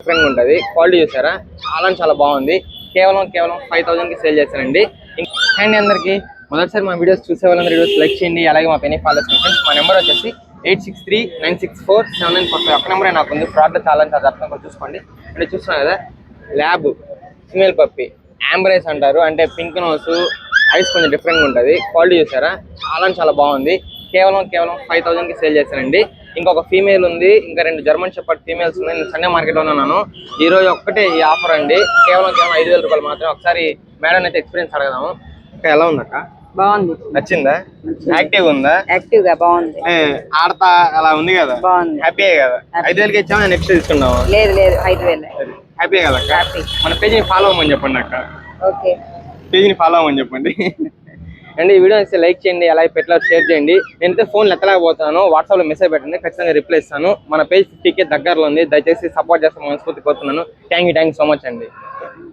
Different ఉంటుంది. Quality చూసారా, చాలా బాగుంది. కేవలం 5000 కి సేల్ చేస్తానండి. అండ్ అందరికి మొదటిసారి మా వీడియోస్ చూసే వాళ్ళందరూ వీడియోస్ లైక్ చేయండి. అలాగే మా పెనీ ఫాలో చేయండి. మా నెంబర్ వచ్చేసి 8639647945. ఒక్క నెంబరే నాకు ఉంది. ఫ్రాడ్ చాలా అర్థం చూసుకోండి. అంటే చూస్తున్నాను కదా, ల్యాబ్ ఫిమేల్ పప్పి యాంబ్రేస్ అంటారు. అంటే పింక్ నోస్, ఐస్ కొంచెం డిఫరెంట్గా ఉంటుంది. క్వాలిటీ చూసారా, చాలా బాగుంది. కేవలం 5000 కి సేల్ చేస్తానండి. ఇంకొక ఫీమేల్ ఉంది, ఇంకా 2 జర్మన్ షెపర్డ్ ఫీమేల్స్ ఉన్నాయి. నేను సండే మార్కెట్లో ఉన్నాను. ఈ రోజు ఒక్కటే ఈ ఆఫర్ అండి. కేవలం 5000 రూపాయలు మాత్రమే. ఒకసారి మేడం అయితే ఎక్స్పీరియన్స్ అడగదాము. ఇంకా ఎలా ఉందక్క? బాగుంది. నచ్చిందా? యాక్టివ్ ఉందా? యాక్టివ్ గా బాగుంది. ఆడతా అలా ఉంది కదా, బాగుంది. హ్యాపీయే కదా? 5000కి ఇచ్చాము, నెక్స్ట్ తీసుకున్నాము. లేదు 5000. హ్యాపీయే కదా అక్క? మన పేజీని ఫాలో అవ్వమని చెప్పండి అక్క. ఓకే, పేజీని ఫాలో అవ్వమని చెప్పండి. అండ్ ఈ వీడియో అయితే లైక్ చేయండి, అలాగే పెట్టలా షేర్ చేయండి. నేనైతే ఫోన్ ఎత్తలేకపోతున్నాను, వాట్సాప్లో మెసేజ్ పెట్టండి, ఖచ్చితంగా రిప్లై ఇస్తాను. మన పేజ్ 50K దగ్గరలో ఉంది. దయచేసి సపోర్ట్ చేస్తాను మనస్ఫూర్తి కోరుతున్నాను. థ్యాంక్ యూ సో మచ్ అండి.